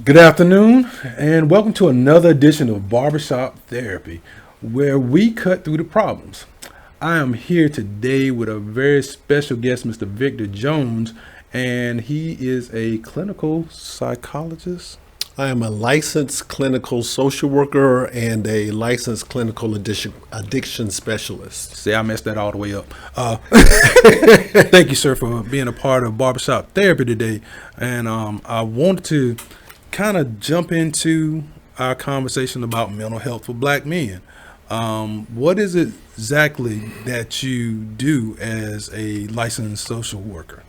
Good afternoon, and welcome to another edition of Barbershop Therapy, where we cut through the problems. I am here today with a very special guest, Mr. Victor Jones, and he is a clinical psychologist. I am a licensed clinical social worker and a licensed clinical addiction specialist. See, I messed that all the way up. Thank you, sir, for being a part of Barbershop Therapy today. And I wanted to kind of jump into our conversation about mental health for Black men. What is it exactly that you do as a licensed social worker?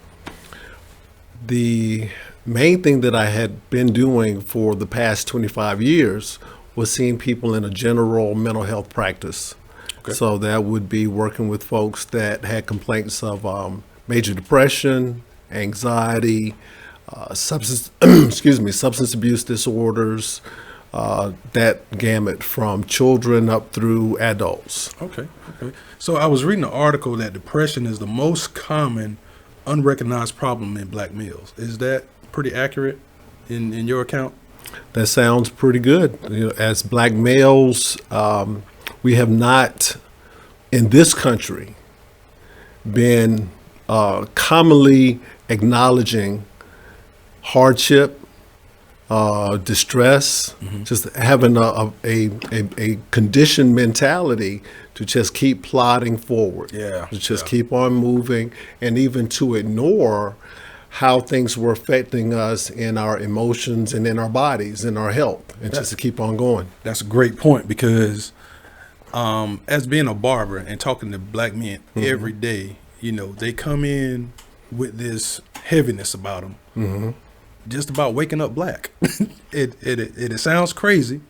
The main thing that I had been doing for the past 25 years was seeing people in a general mental health practice. Okay. So that would be working with folks that had complaints of major depression, anxiety, substance abuse disorders, that gamut from children up through adults. Okay. So I was reading an article that depression is the most common unrecognized problem in Black males. Is that pretty accurate in your account? That sounds pretty good. You know, as Black males, we have not, in this country, been commonly acknowledging hardship, distress, just having a conditioned mentality to just keep plodding forward, to just keep on moving, and even to ignore how things were affecting us in our emotions and in our bodies, in our health, and just to keep on going. That's a great point because as being a barber and talking to Black men every day, you know, they come in with this heaviness about them, just about waking up Black. It sounds crazy,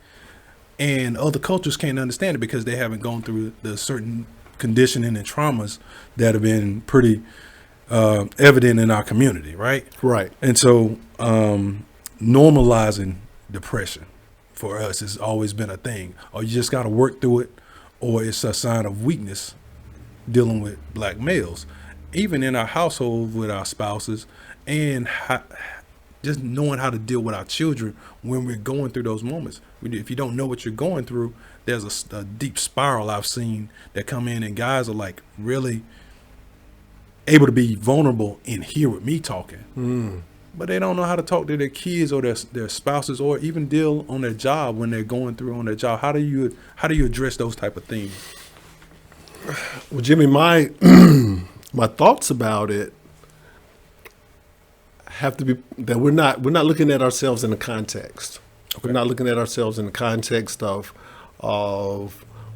and other cultures can't understand it because they haven't gone through the certain conditioning and traumas that have been pretty evident in our community, right? Right. And so normalizing depression for us has always been a thing. Or you just got to work through it, or it's a sign of weakness dealing with Black males. Even in our household with our spouses, and just knowing how to deal with our children when we're going through those moments. If you don't know what you're going through, there's a deep spiral I've seen that come in, and guys are like really able to be vulnerable and hear with me talking, but they don't know how to talk to their kids or their spouses, or even deal on their job when they're going through on their job. How do you address those type of things? Well, Jimmy, my my thoughts about it have to be that we're not looking at ourselves in the context. Okay. We're not looking at ourselves in the context of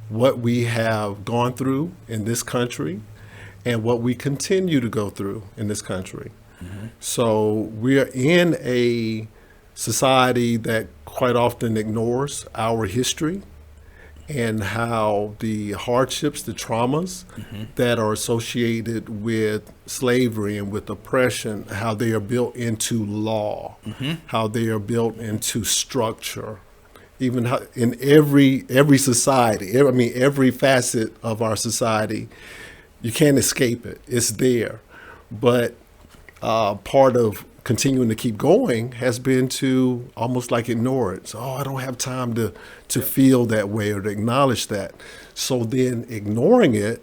what we have gone through in this country and what we continue to go through in this country. So we are in a society that quite often ignores our history and how the hardships, the traumas that are associated with slavery and with oppression, how they are built into law, how they are built into structure, even how in every society, every facet of our society, you can't escape it. It's there. But part of continuing to keep going has been to almost like ignore it. So, I don't have time to feel that way or to acknowledge that. So then ignoring it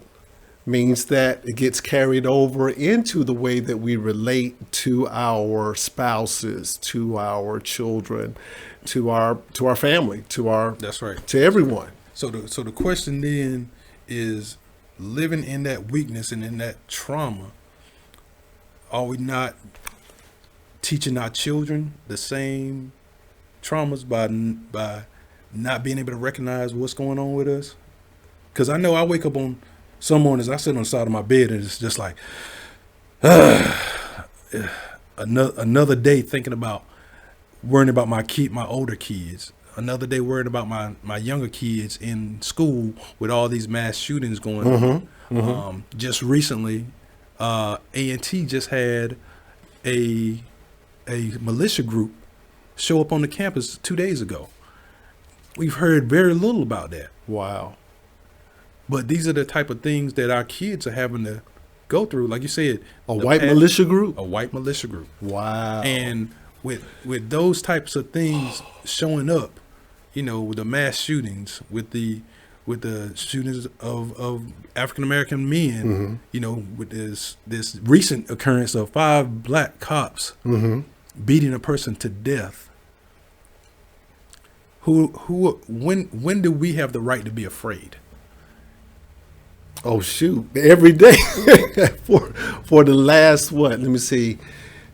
means that it gets carried over into the way that we relate to our spouses, to our children, to our family, That's right. to everyone. So the question then is, living in that weakness and in that trauma, are we not teaching our children the same traumas by not being able to recognize what's going on with us? Because I know I wake up on some mornings, I sit on the side of my bed and it's just like another day thinking about worrying about my older kids. Another day worried about my younger kids in school with all these mass shootings going on. Just recently, A&T just had a militia group show up on the campus 2 days ago. We've heard very little about that. Wow. But these are the type of things that our kids are having to go through. Like you said, A white militia group? A white militia group. Wow. And with those types of things showing up, with the mass shootings, with the shootings of African American men, with this recent occurrence of 5 black cops beating a person to death. When do we have the right to be afraid? Oh shoot! Every day for the last what? Let me see,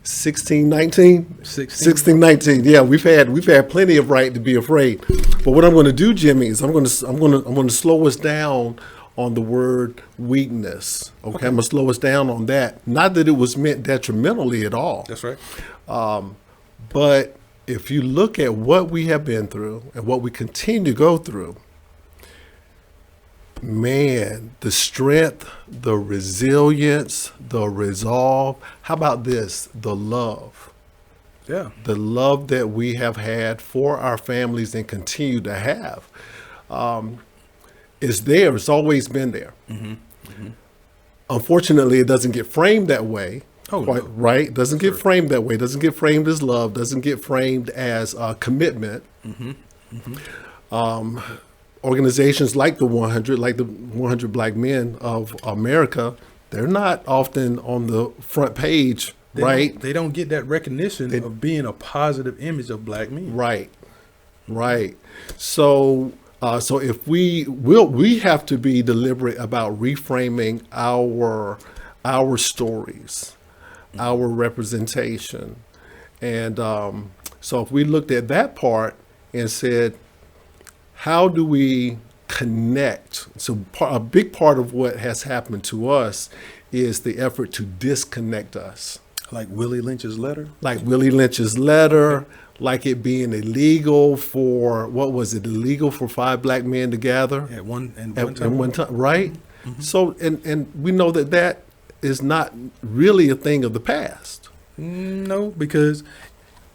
16, 19? 16, 19. Yeah, we've had plenty of right to be afraid. But what I'm going to do, Jimmy, is I'm going to slow us down on the word weakness. Okay, I'm going to slow us down on that. Not that it was meant detrimentally at all. That's right. But if you look at what we have been through and what we continue to go through, man, the strength, the resilience, the resolve. How about this? The love. Yeah. The love that we have had for our families and continue to have is there. It's always been there. Unfortunately, it doesn't get framed that way. Oh, quite, no. right? Doesn't get framed that way. Doesn't get framed as love. Doesn't get framed as commitment. Organizations like the 100 Black Men of America, they're not often on the front page, right? They don't get that recognition of being a positive image of black men. Right. So if we have to be deliberate about reframing our stories, our representation, and so if we looked at that part and said, how do we connect? So a big part of what has happened to us is the effort to disconnect us. Like Willie Lynch's letter? Like Willie Lynch's letter, like it being illegal for, illegal for 5 black men to gather? At one time, right? So, and we know that is not really a thing of the past. No, because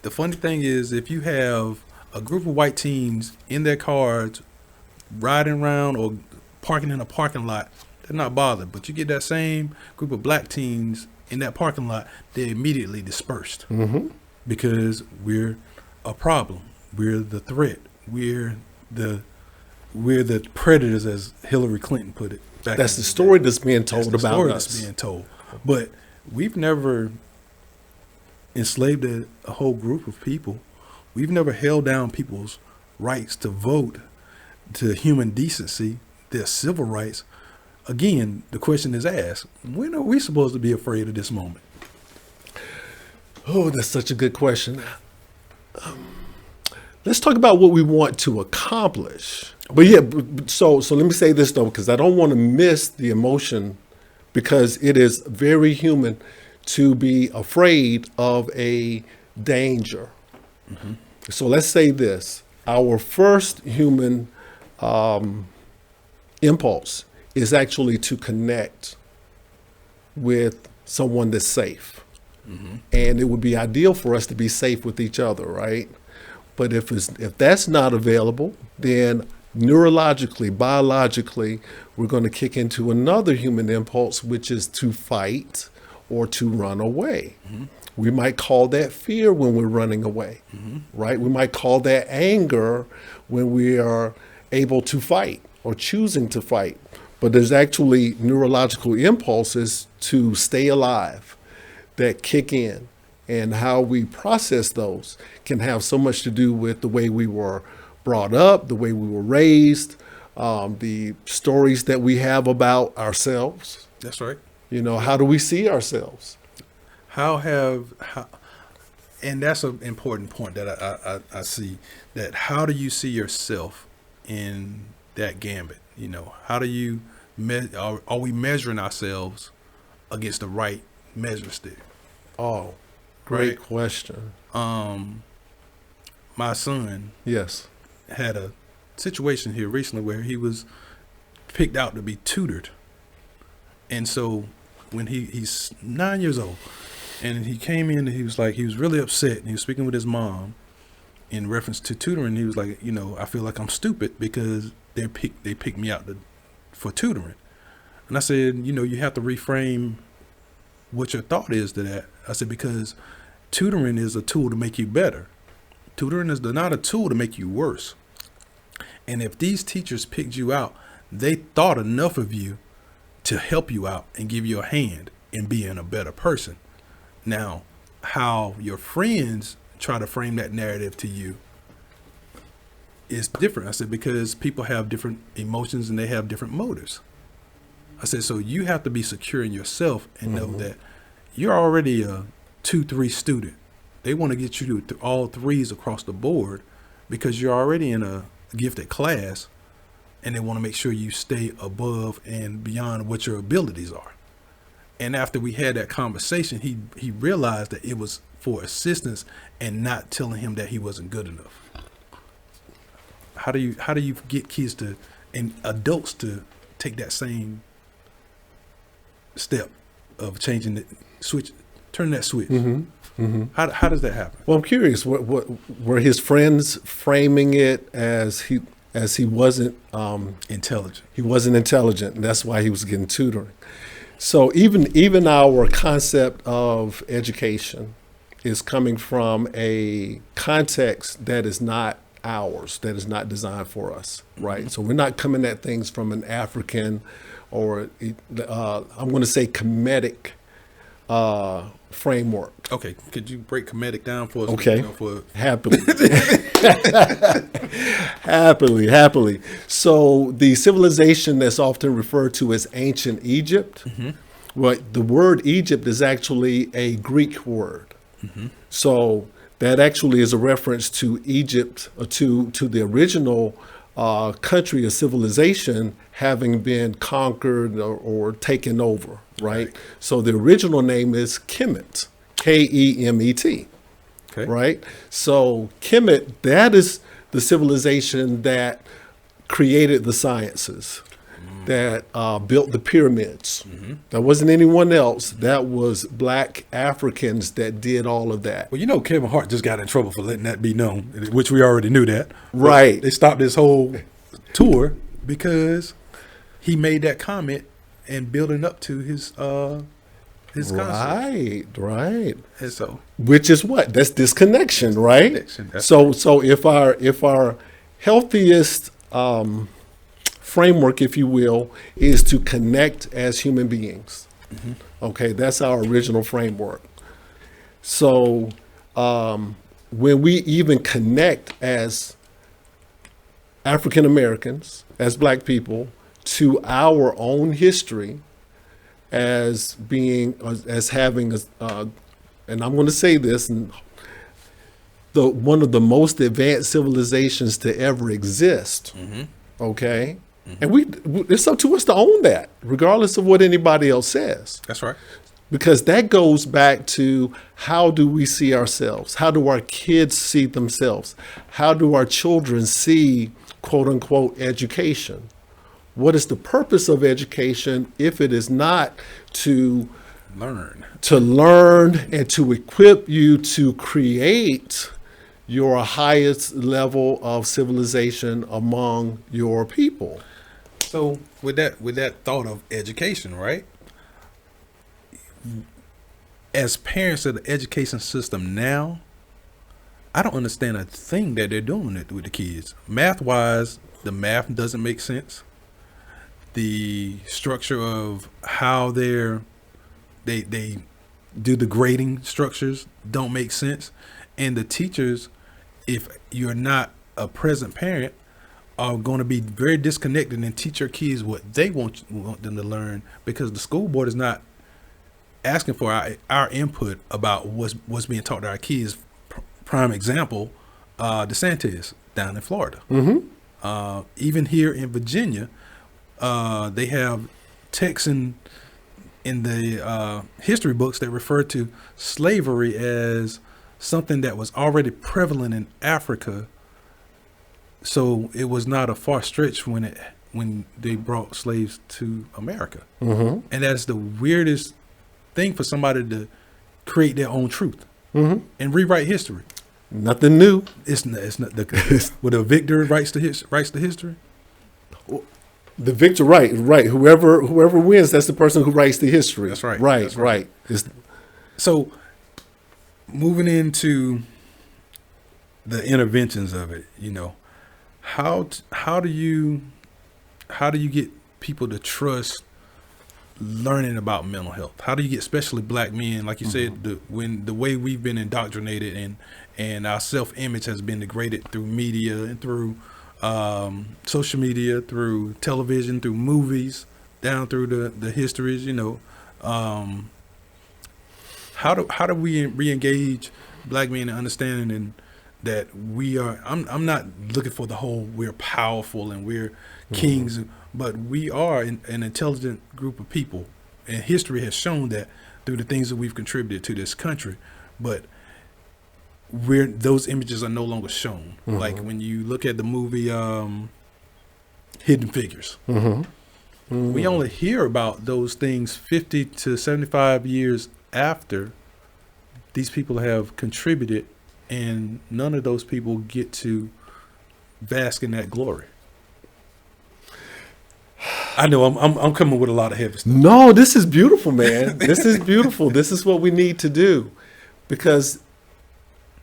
the funny thing is, if you have a group of white teens in their cars riding around or parking in a parking lot, they're not bothered. But you get that same group of black teens in that parking lot, they're immediately dispersed because we're a problem. We're the threat. We're the predators, as Hillary Clinton put it. That's the story that's being told about us. That's being told. But we've never enslaved a whole group of people. We've never held down people's rights to vote, to human decency, their civil rights. Again, the question is asked, when are we supposed to be afraid of this moment? Oh, that's such a good question. Let's talk about what we want to accomplish. But yeah, so let me say this though, because I don't want to miss the emotion, because it is very human to be afraid of a danger. So let's say this, our first human impulse is actually to connect with someone that's safe. And it would be ideal for us to be safe with each other, right? But if that's not available, then neurologically, biologically, we're going to kick into another human impulse, which is to fight or to run away. We might call that fear when we're running away, right? We might call that anger when we are able to fight or choosing to fight. But there's actually neurological impulses to stay alive that kick in, and how we process those can have so much to do with the way we were brought up, the way we were raised, the stories that we have about ourselves. That's right. How do we see ourselves? And that's an important point that I see, that how do you see yourself in that gambit? How do you, are we measuring ourselves against the right measure stick? Oh, great question. My son Yes. had a situation here recently where he was picked out to be tutored. And so when he's 9 years old, and he came in and he was really upset, and he was speaking with his mom in reference to tutoring. He was like, I feel like I'm stupid because they picked me out for tutoring. And I said, you have to reframe what your thought is to that. I said, because tutoring is a tool to make you better. Tutoring is not a tool to make you worse. And if these teachers picked you out, they thought enough of you to help you out and give you a hand in being a better person. Now, how your friends try to frame that narrative to you is different. I said, because people have different emotions and they have different motives. I said, so you have to be secure in yourself and know that you're already a 2-3 student. They want to get you to all threes across the board because you're already in a gifted class, and they want to make sure you stay above and beyond what your abilities are. And after we had that conversation, he realized that it was for assistance and not telling him that he wasn't good enough. How do you get kids to and adults to take that same step of changing the switch, turning that switch? How does that happen? Well, I'm curious. What were his friends framing it as he wasn't Intelligent. He wasn't intelligent, and that's why he was getting tutoring. So even our concept of education is coming from a context that is not ours, that is not designed for us, right? So we're not coming at things from an African or I'm going to say Kemetic framework. Okay, could you break Kemetic down for us? Okay, For happily. Happily. So the civilization that's often referred to as ancient Egypt, well, the word Egypt is actually a Greek word. So that actually is a reference to Egypt, to the original country or civilization having been conquered or taken over, right? So the original name is Kemet, Kemet, okay. right? So Kemet, that is the civilization that created the sciences, that built the pyramids. That wasn't anyone else. That was black Africans that did all of that. Well, you know, Kevin Hart just got in trouble for letting that be known, which we already knew that. Right. But they stopped this whole tour because he made that comment and building up to his concept. Right. And so, Which is what? That's disconnection, right? Disconnection, that's So if our healthiest framework, if you will, is to connect as human beings. Okay, that's our original framework. So when we even connect as African Americans, as black people, to our own history, as having and I'm going to say this, and one of the most advanced civilizations to ever exist. Okay. And it's up to us to own that, regardless of what anybody else says. that's right. Because that goes back to, how do we see ourselves? How do our kids see themselves? How do our children see, quote unquote, education? What is the purpose of education if it is not to Learn. and to equip you to create your highest level of civilization among your people? So with that thought of education, right? As parents of the education system now, I don't understand a thing that they're doing with the kids. Math-wise, the math doesn't make sense. The structure of how they do the grading structures don't make sense. And the teachers, if you're not a present parent, are going to be very disconnected and teach your kids what they want them to learn, because the school board is not asking for our input about what's being taught to our kids. Prime example, DeSantis down in Florida. Even here in Virginia, they have texts in the history books that refer to slavery as something that was already prevalent in Africa. So it was not a far stretch when they brought slaves to America. And that's the weirdest thing for somebody to create their own truth and rewrite history. Nothing new. It's not when a victor writes the history. The victor, right. Whoever wins, that's the person who writes the history. That's right. Right. That's right. It's, So moving into the interventions of it, how do you get people to trust learning about mental health? How do you get, especially black men, like you said, the way we've been indoctrinated and our self-image has been degraded through media and through social media, through television, through movies, down through the histories, how do we re-engage black men in understanding that we are, I'm not looking for the whole we're powerful and we're kings, but we are an intelligent group of people, and history has shown that through the things that we've contributed to this country. But those images are no longer shown. Like when you look at the movie Hidden Figures, we only hear about those things 50 to 75 years after these people have contributed, and none of those people get to bask in that glory. I know I'm coming with a lot of heavy stuff. No, this is beautiful, man. This is beautiful. This is what we need to do, because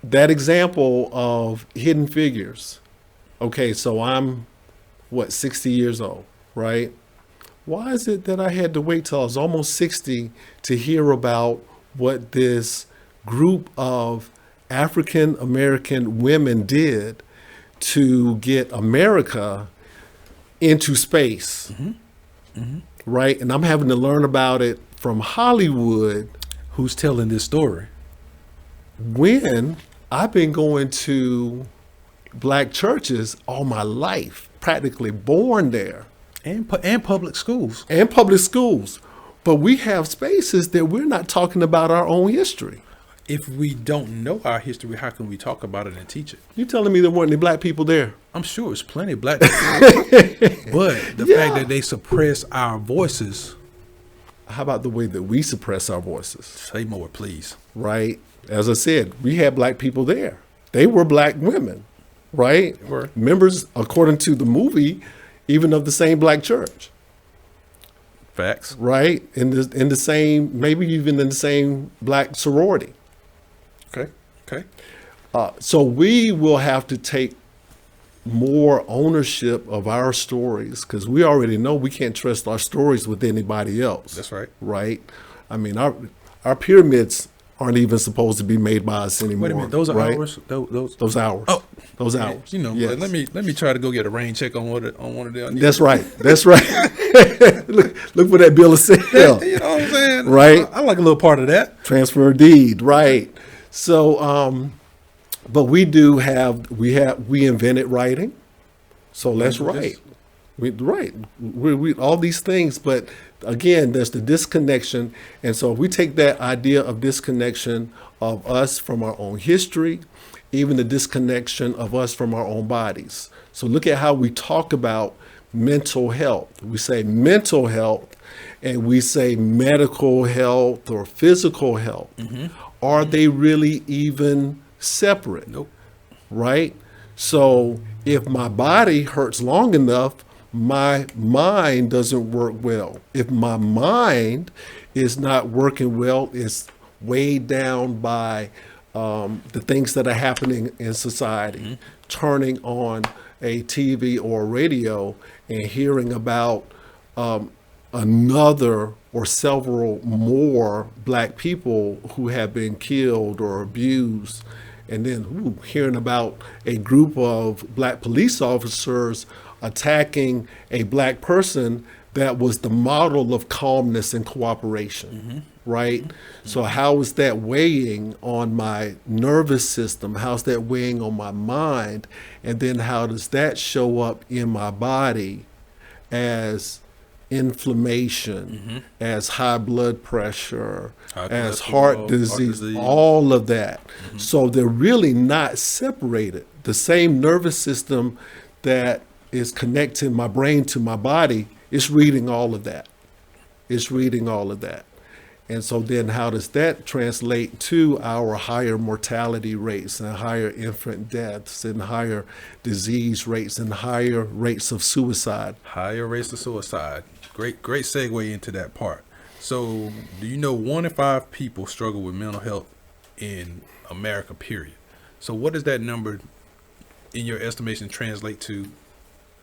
that example of Hidden Figures. Okay, so I'm 60 years old, right? Why is it that I had to wait till I was almost 60 to hear about what this group of African American women did to get America into space, right? And I'm having to learn about it from Hollywood. Who's telling this story? When I've been going to black churches all my life, practically born there. And public schools. And public schools. But we have spaces that we're not talking about our own history. If we don't know our history, how can we talk about it and teach it? You telling me there weren't any black people there? I'm sure there's plenty of black people. But the fact that they suppress our voices. How about the way that we suppress our voices? Say more, please. Right? As I said, we had black people there. They were black women, right? They were. Members, according to the movie, even of the same black church. Facts. Right? In the same, maybe even in the same black sorority. Okay. So we will have to take more ownership of our stories, because we already know we can't trust our stories with anybody else. That's right. Right? I mean, our pyramids aren't even supposed to be made by us anymore. Wait a minute, those are right? ours. Those hours. Oh, those hours. Yes. let me try to go get a rain check on one of them. That's right. That's right. look for that bill of sale. You know what I'm saying? Right. I like a little part of that. Transfer of deed. Right. So, but we invented writing. So let's write. We all these things, but again, there's the disconnection. And so if we take that idea of disconnection of us from our own history, even the disconnection of us from our own bodies. So look at how we talk about mental health. We say mental health, and we say medical health or physical health. Are they really even separate? Nope. Right? So if my body hurts long enough, my mind doesn't work well. If my mind is not working well, it's weighed down by the things that are happening in society, turning on a TV or a radio and hearing about another or several more black people who have been killed or abused, and then hearing about a group of black police officers attacking a black person that was the model of calmness and cooperation, right? So how is that weighing on my nervous system? How's that weighing on my mind? And then how does that show up in my body as inflammation, as high blood pressure, as heart disease, all of that. So they're really not separated. The same nervous system that is connecting my brain to my body, it's reading all of that. It's reading all of that. And so then how does that translate to our higher mortality rates and higher infant deaths and higher disease rates and higher rates of suicide? Higher rates of suicide. Great segue into that part. So do you know 1 in 5 people struggle with mental health in America, period. So what does that number, in your estimation, translate to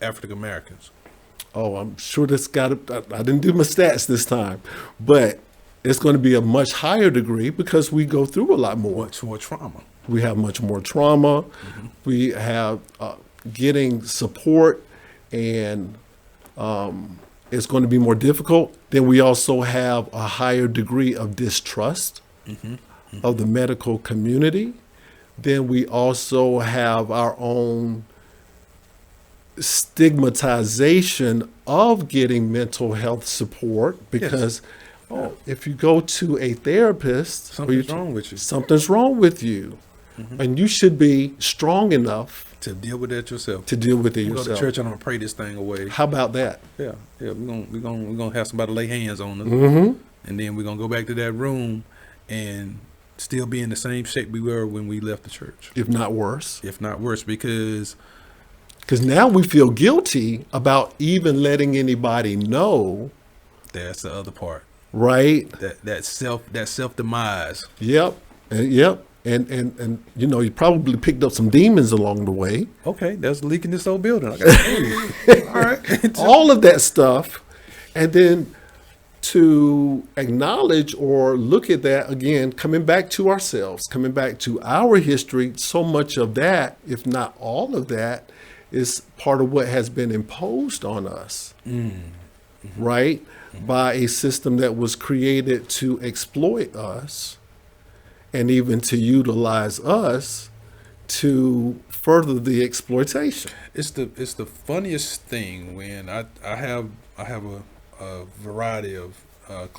African Americans? Oh, I'm sure I didn't do my stats this time, but it's going to be a much higher degree because we go through a lot more. Much more trauma. We have much more trauma. We have getting support, and it's going to be more difficult. Then we also have a higher degree of distrust of the medical community. Then we also have our own stigmatization of getting mental health support because if you go to a therapist, Something's wrong with you. Something's wrong with you. And you should be strong enough To deal with that yourself. to deal with it You go yourself. to church and I'm gonna pray this thing away. How about that? Yeah. We're gonna have somebody lay hands on us, and then we're gonna go back to that room and still be in the same shape we were when we left the church, If not worse. if not worse, because Because now we feel guilty about even letting anybody know, that's the other part. right? That self demise. Yep. Yep. And you probably picked up some demons along the way. Okay, that's leaking this whole building. I got all right. All of that stuff. And then to acknowledge or look at that again, coming back to ourselves, coming back to our history, so much of that, if not all of that, is part of what has been imposed on us, right? By a system that was created to exploit us and even to utilize us to further the exploitation. It's the funniest thing when I have a variety of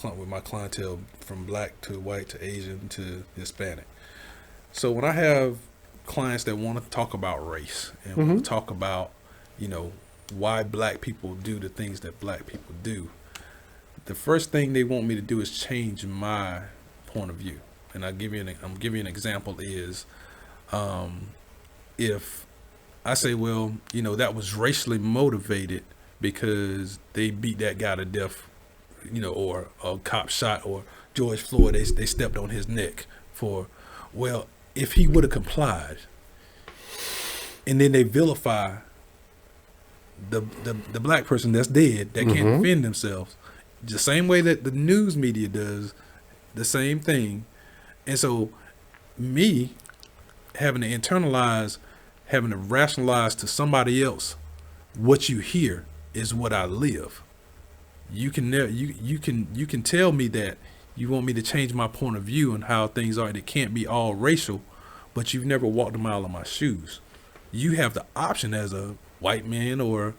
with my clientele, from black to white to Asian to Hispanic. So when I have clients that want to talk about race and want to talk about why black people do the things that black people do, the first thing they want me to do is change my point of view. And I'm giving you an example is, if I say, well, that was racially motivated because they beat that guy to death, or a cop shot, or George Floyd, they stepped on his neck well, if he would have complied, and then they vilify the black person that's dead, that can't defend themselves, the same way that the news media does the same thing. And so me having to rationalize to somebody else what you hear is what I live. You can tell me that you want me to change my point of view on how things are, and it can't be all racial, but you've never walked a mile in my shoes. You have the option as a white man or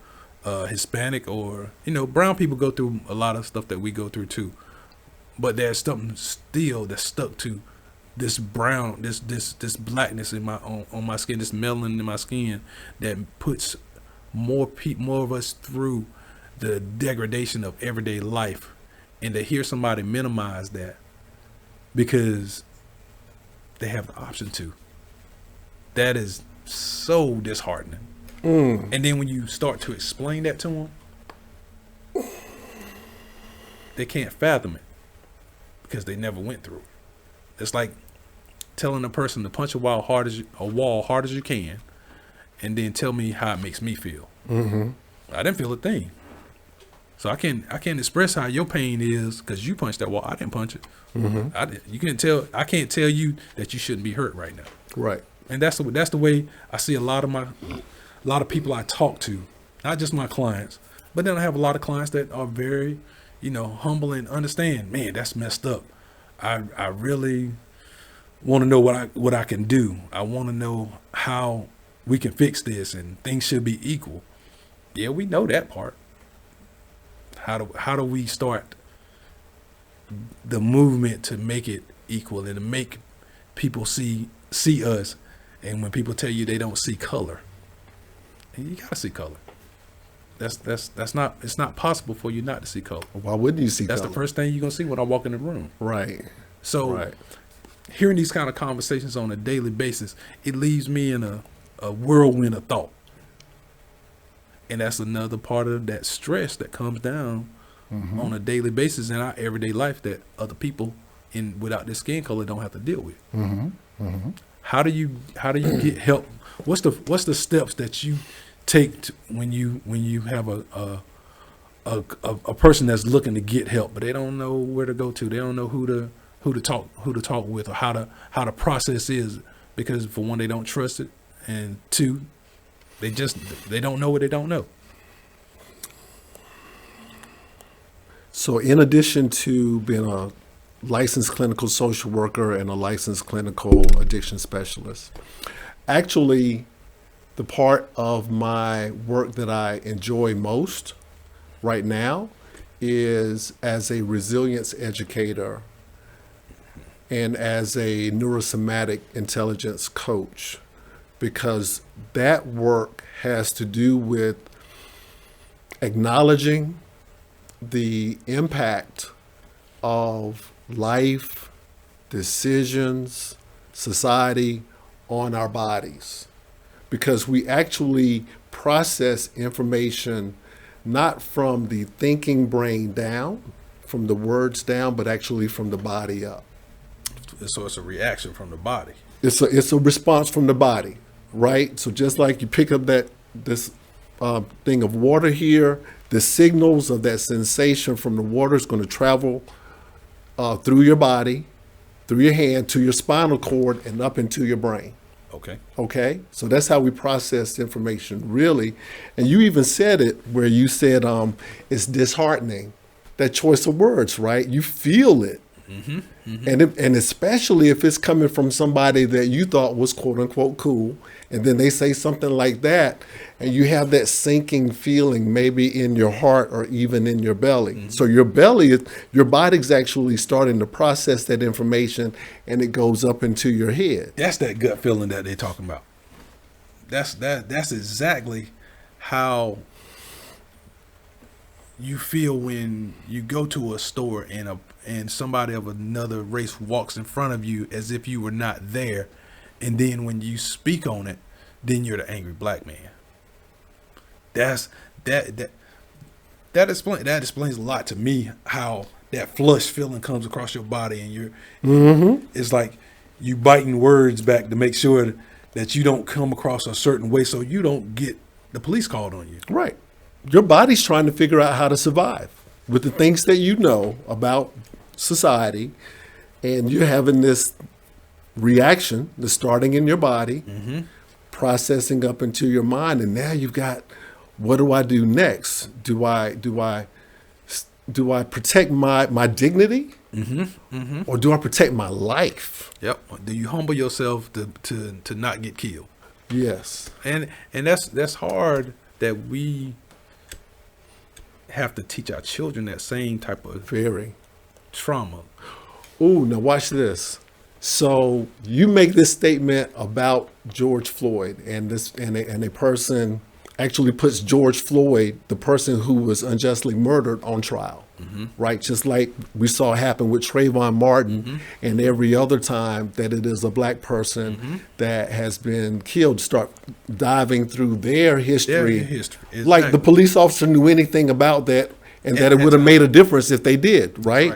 Hispanic, or brown people go through a lot of stuff that we go through too, but there's something still that's stuck to this brown, this blackness in on my skin, this melanin in my skin, that puts more of us through the degradation of everyday life. And to hear somebody minimize that because they have the option to, that is so disheartening. And then when you start to explain that to them, they can't fathom it because they never went through it. It's like telling a person to punch a wall hard as you can, and then tell me how it makes me feel. I didn't feel a thing, so I can't express how your pain is because you punched that wall. I didn't punch it. I can't tell you that you shouldn't be hurt right now. Right. And that's the way I see a lot of people I talk to, not just my clients, but then I have a lot of clients that are very, humble and understand. Man, that's messed up. I really want to know what I can do. I want to know how we can fix this, and things should be equal. Yeah, we know that part. How do we start the movement to make it equal and to make people see us? And when people tell you they don't see color, you gotta see color. It's not possible for you not to see color. Why wouldn't you see That's color? the first thing you're gonna see when I walk in the room. Right. So hearing these kind of conversations on a daily basis, it leaves me in a whirlwind of thought. And that's another part of that stress that comes down on a daily basis in our everyday life that other people in without this skin color don't have to deal with. How do you get help? What's the steps that you take when you have a person that's looking to get help, but they don't know where to go to. They don't know who to talk with, or how the process is, because for one, they don't trust it, and two, they don't know what they don't know. So in addition to being a licensed clinical social worker and a licensed clinical addiction specialist, actually the part of my work that I enjoy most right now is as a resilience educator and as a neurosomatic intelligence coach, because that work has to do with acknowledging the impact of life, decisions, society on our bodies, because we actually process information not from the thinking brain down, from the words down, but actually from the body up. So it's a reaction from the body. It's a response from the body, right? So just like you pick up this thing of water here, the signals of that sensation from the water is going to travel through your body, through your hand, to your spinal cord, and up into your brain. Okay. So that's how we process information, really. And you even said it where you said it's disheartening. That choice of words, right? You feel it. And especially if it's coming from somebody that you thought was quote unquote cool, and then they say something like that, and you have that sinking feeling maybe in your heart or even in your belly. So your body's actually starting to process that information, and it goes up into your head. That's that gut feeling that they're talking about. That's exactly how you feel when you go to a store and somebody of another race walks in front of you as if you were not there, and then when you speak on it, then you're the angry black man. That explains a lot to me, how that flush feeling comes across your body, and you're it's like you biting words back to make sure that you don't come across a certain way, so you don't get the police called on you. Right. Your body's trying to figure out how to survive with the things that you know about society, and you're having this reaction that's starting in your body, processing up into your mind, and now you've got, what do I do next? Do I protect my dignity, or do I protect my life? Yep. Do you humble yourself to not get killed? Yes. And that's hard, that we have to teach our children that same type of Very. trauma. Ooh, now watch this. So you make this statement about George Floyd, and a person actually puts George Floyd, the person who was unjustly murdered, on trial, right? Just like we saw happen with Trayvon Martin, and every other time that it is a black person that has been killed, start diving through their history. Exactly. Like the police officer knew anything about that, and that it would have made a difference if they did, right?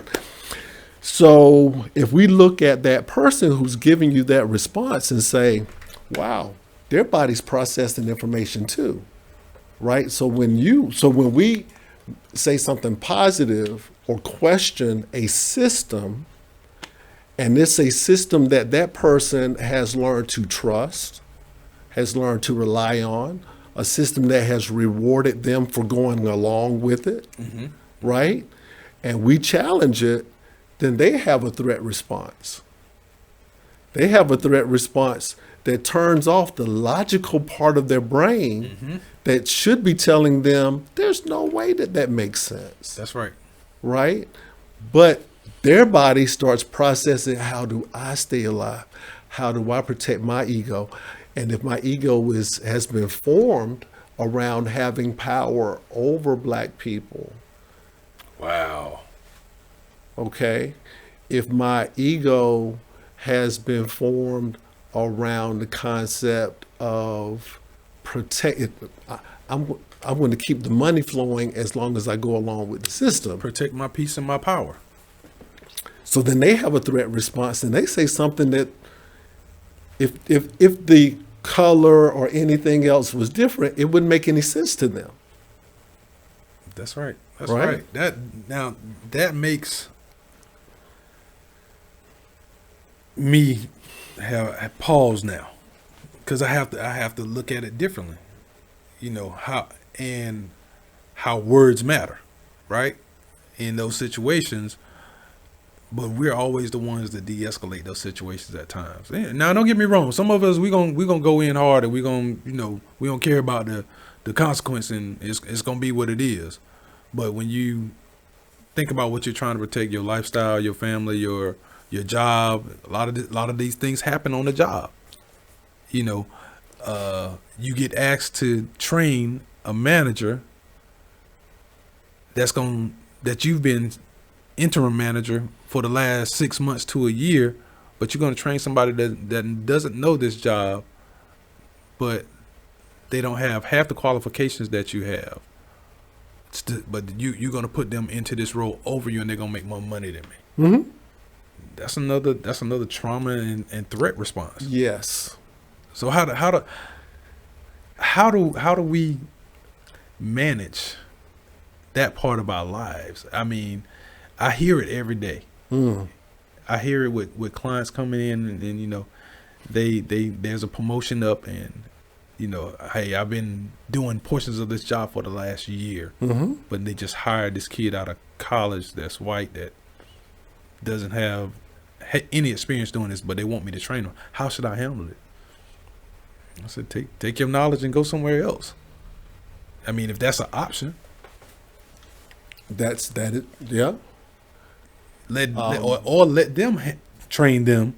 So if we look at that person who's giving you that response and say, wow, their body's processing information too, right? So when we say something positive or question a system, and it's a system that person has learned to trust, has learned to rely on, a system that has rewarded them for going along with it, right? And we challenge it, then they have a threat response. They have a threat response that turns off the logical part of their brain that should be telling them there's no way that makes sense. That's right. Right? But their body starts processing, how do I stay alive? How do I protect my ego? And if my ego has been formed around having power over black people. Wow. Okay? If my ego has been formed around the concept of I'm going to keep the money flowing as long as I go along with the system. Protect my peace and my power. So then they have a threat response, and they say something that if the color or anything else was different, it wouldn't make any sense to them. That's right. That's Right. right. That makes me have pause now, because I have to look at it differently. You know how words matter, right? In those situations, but we're always the ones that de-escalate those situations at times. And now, don't get me wrong. Some of us we gonna go in hard, and we don't care about the consequence, and it's gonna be what it is. But when you think about what you're trying to protect, your lifestyle, your family, your job, a lot of these things happen on the job. You know, you get asked to train a manager that you've been interim manager for the last 6 months to a year, but you're going to train somebody that doesn't know this job, but they don't have half the qualifications that you have. But you're going to put them into this role over you, and they're going to make more money than me. Mm-hmm. That's another trauma and threat response. Yes. So how do we manage that part of our lives? I mean, I hear it every day. I hear it with clients coming in, and you know, there's a promotion up, and you know, hey, I've been doing portions of this job for the last year, but they just hired this kid out of college that's white that doesn't have any experience doing this, but they want me to train them. How should I handle it? I said, take your knowledge and go somewhere else. I mean, if that's an option, Yeah. let them train them,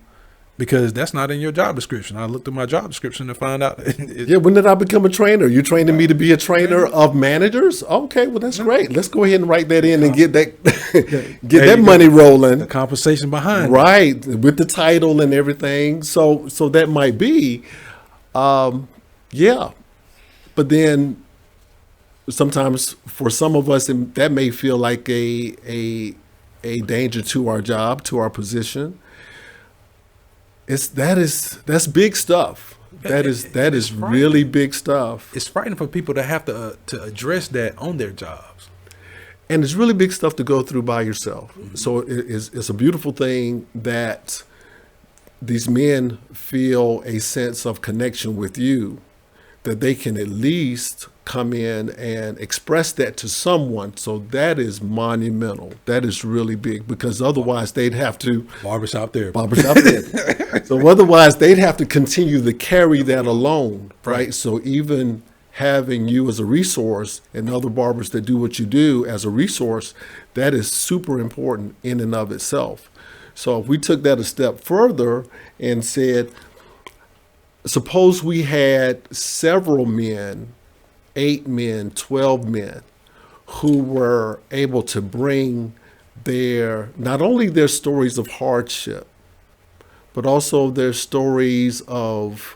because that's not in your job description. I looked at my job description to find out. Yeah, when did I become a trainer? You training me to be a trainer of managers? Okay, well that's great. Let's go ahead and write that in and get that money rolling. The compensation behind right, with the title and everything. So that might be, yeah. But then sometimes for some of us, that may feel like a danger to our job, to our position. That's big stuff. That is really big stuff. It's frightening for people to have to address that on their jobs. And it's really big stuff to go through by yourself. So it's a beautiful thing that these men feel a sense of connection with you, that they can at least come in and express that to someone. So that is monumental. That is really big, because otherwise they'd have to Barbershop there. So otherwise they'd have to continue to carry that alone, right? So even having you as a resource and other barbers that do what you do as a resource, that is super important in and of itself. So if we took that a step further and said, suppose we had several men, 8 men, 12 men, who were able to bring not only their stories of hardship, but also their stories of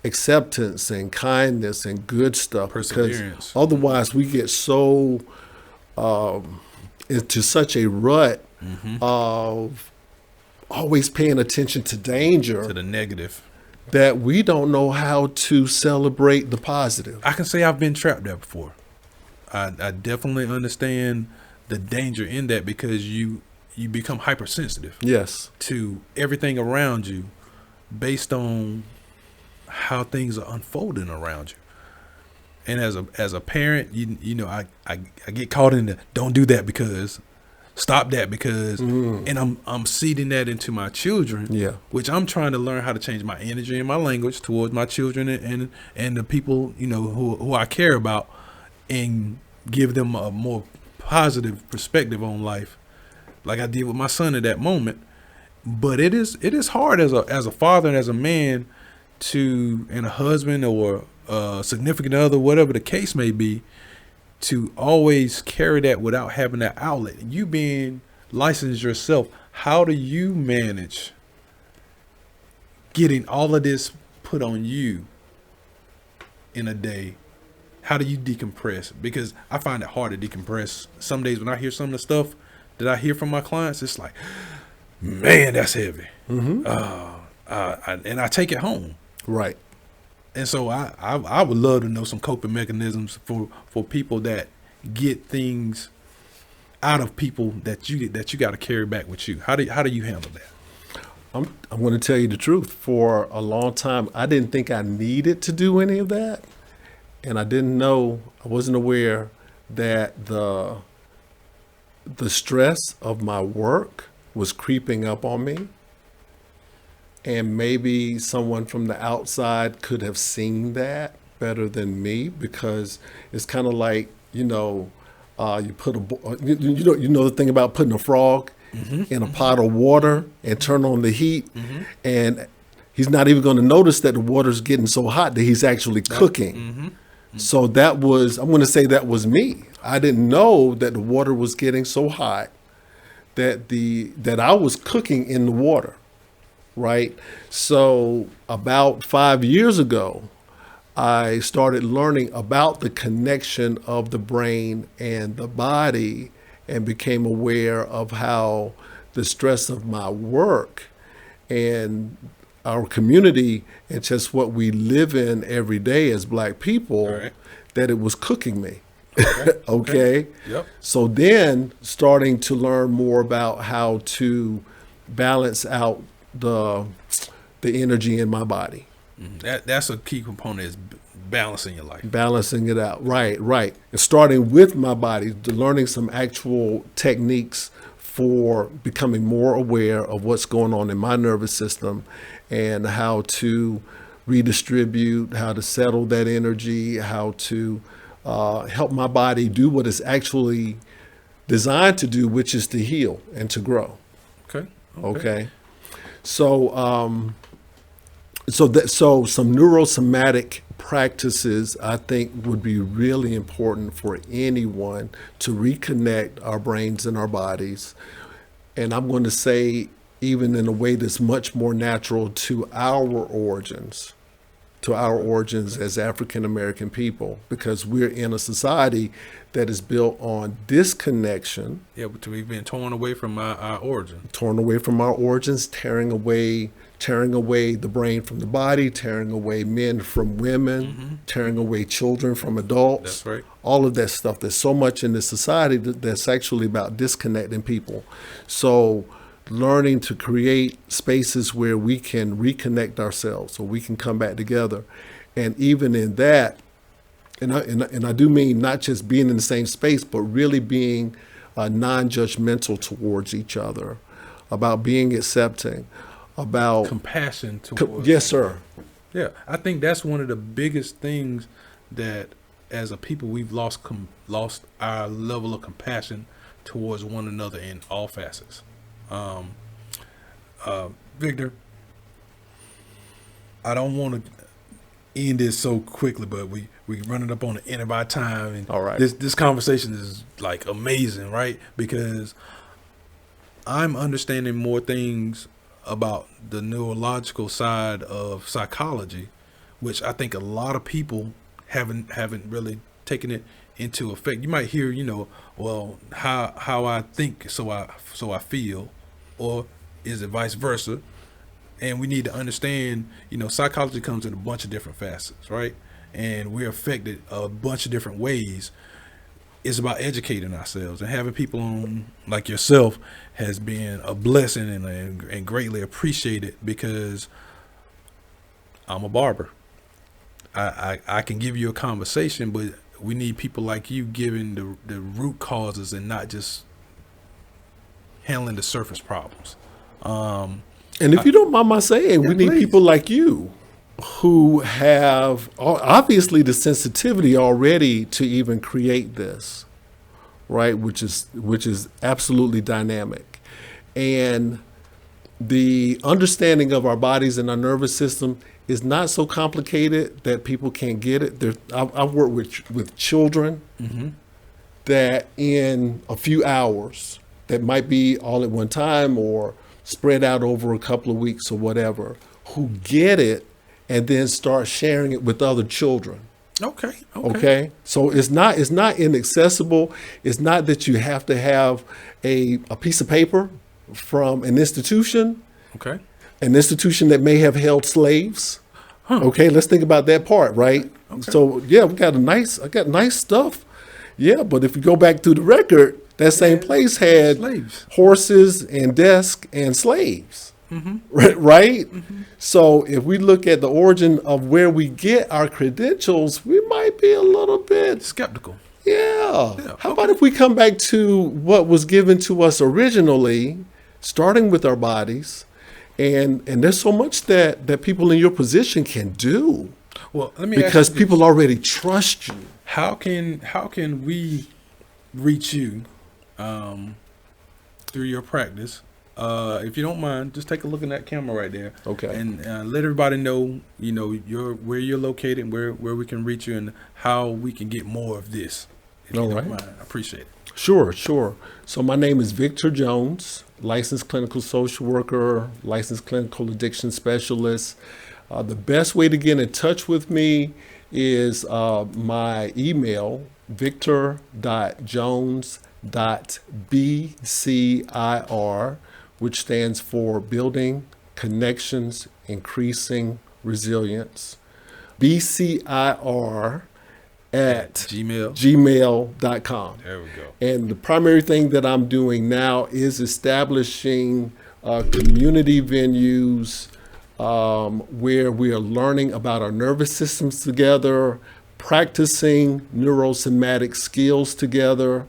acceptance and kindness and good stuff. Perseverance. Because otherwise we get so into such a rut of always paying attention to danger, To the negative. that we don't know how to celebrate the positive. I can say I've been trapped there before. I definitely understand the danger in that, because you become hypersensitive Yes. to everything around you based on how things are unfolding around you. And as a parent, you know, I get caught in the don't do that because, stop that because, and I'm seeding that into my children. Yeah. Which I'm trying to learn how to change my energy and my language towards my children and the people, you know, who I care about, and give them a more positive perspective on life, like I did with my son at that moment. But it is hard as a father and as a man and a husband or a significant other, whatever the case may be, to always carry that without having that outlet. You being licensed yourself, how do you manage getting all of this put on you in a day? How do you decompress? Because I find it hard to decompress. Some days when I hear some of the stuff that I hear from my clients, it's like, man, that's heavy. And I take it home. Right. And so I would love to know some coping mechanisms for people that get things out of people that you got to carry back with you. How do you handle that? I'm going to tell you the truth. For a long time, I didn't think I needed to do any of that, and I wasn't aware that the stress of my work was creeping up on me. And maybe someone from the outside could have seen that better than me, because it's kind of like, you put the thing about putting a frog in a pot of water and turn on the heat, and he's not even going to notice that the water's getting so hot that he's actually cooking. So I'm going to say that was me. I didn't know that the water was getting so hot that I was cooking in the water. Right. So about 5 years ago, I started learning about the connection of the brain and the body, and became aware of how the stress of my work and our community and just what we live in every day as Black people, right, that it was cooking me. Okay. Yep. So then starting to learn more about how to balance out the energy in my body. That's a key component, is balancing your life. Balancing it out. Right. And starting with my body, learning some actual techniques for becoming more aware of what's going on in my nervous system, and how to redistribute, how to settle that energy, how to help my body do what it's actually designed to do, which is to heal and to grow. Okay. So some neurosomatic practices, I think, would be really important for anyone to reconnect our brains and our bodies. And I'm going to say, even in a way that's much more natural to our origins as African American people, because we're in a society that is built on disconnection. Yeah, but we've been torn away from our origins. Torn away from our origins, tearing away the brain from the body, tearing away men from women, tearing away children from adults. That's right. All of that stuff. There's so much in this society that's actually about disconnecting people. So learning to create spaces where we can reconnect ourselves, so we can come back together. And even in that, and I do mean not just being in the same space, but really being non-judgmental towards each other, about being accepting, about compassion towards. Yes, sir. Yeah, I think that's one of the biggest things that, as a people, we've lost our level of compassion towards one another in all facets. Victor, I don't want to end this so quickly, but we running up on the end of our time, and all right, this conversation is like amazing, right? Because I'm understanding more things about the neurological side of psychology, which I think a lot of people haven't really taken it into effect. You might hear, well, how I think, so I feel, or is it vice versa? And we need to understand, psychology comes in a bunch of different facets, right? And we're affected a bunch of different ways. It's about educating ourselves, and having people on like yourself has been a blessing and greatly appreciated, because I'm a barber. I can give you a conversation, but we need people like you giving the root causes and not just handling the surface problems. And if you don't mind my saying, we need people like you who have obviously the sensitivity already to even create this, right? Which is absolutely dynamic. And the understanding of our bodies and our nervous system is not so complicated that people can't get it. I've worked with children that in a few hours, that might be all at one time or spread out over a couple of weeks or whatever, who get it and then start sharing it with other children. Okay. So it's not inaccessible. It's not that you have to have a piece of paper from an institution Okay. that may have held slaves. Okay, let's think about that part, right? Okay. So yeah, I got nice stuff. Yeah, but if you go back through the record, that same place had slaves. horses and desks and slaves. Right? So if we look at the origin of where we get our credentials, we might be a little bit Skeptical. yeah. How about if we come back to what was given to us originally, starting with our bodies, and there's so much that people in your position can do Well, let me because ask you this. people already trust you. How can we reach you through your practice? If you don't mind, just take a look in that camera right there. Okay. And let everybody know, where you're located, and where we can reach you, and how we can get more of this. If you All don't right. mind. I appreciate it. Sure. So my name is VictorJones, licensed clinical social worker, licensed clinical addiction specialist. The best way to get in touch with me is my email, victor.jones.bcir, which stands for Building Connections, Increasing Resilience. BCIR at gmail.com. There we go. And the primary thing that I'm doing now is establishing community venues where we are learning about our nervous systems together, practicing neurosomatic skills together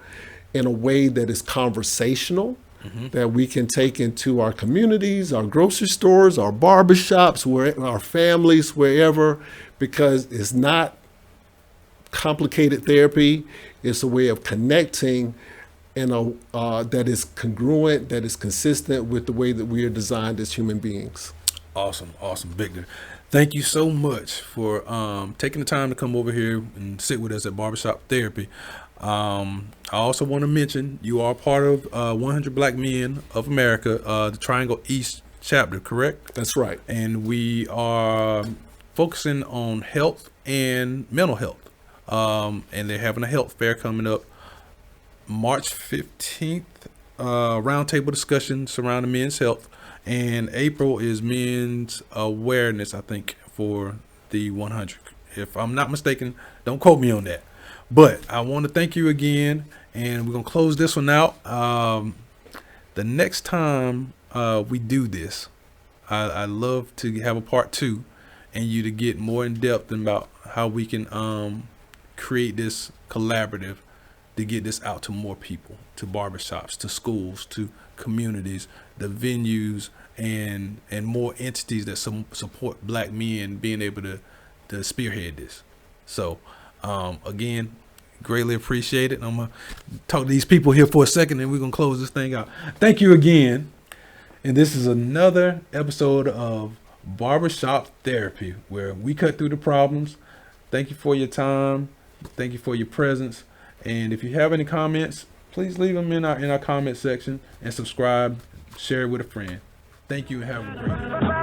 in a way that is conversational, that we can take into our communities, our grocery stores, our barbershops, our families, wherever, because it's not complicated therapy. It's a way of connecting that is congruent, that is consistent with the way that we are designed as human beings. Awesome, Victor. Thank you so much for taking the time to come over here and sit with us at Barbershop Therapy. I also want to mention you are part of 100 Black Men of America, the Triangle East chapter, correct? That's right. And we are focusing on health and mental health. And they're having a health fair coming up March 15th, roundtable discussion surrounding men's health. And April is men's awareness, I think, for the 100. If I'm not mistaken, don't quote me on that. But I want to thank you again, and we're going to close this one out. The next time we do this, I'd love to have a part 2 and you to get more in depth about how we can create this collaborative to get this out to more people, to barbershops, to schools, to communities, the venues, and more entities that support Black men being able to spearhead this. So again, greatly appreciate it. I'm gonna talk to these people here for a second, and we're gonna close this thing out. Thank you again, and this is another episode of Barbershop Therapy, where we cut through the problems. Thank you for your time. Thank you for your presence. And if you have any comments, please leave them in our comment section, and subscribe, share it with a friend. Thank you, and have a great day.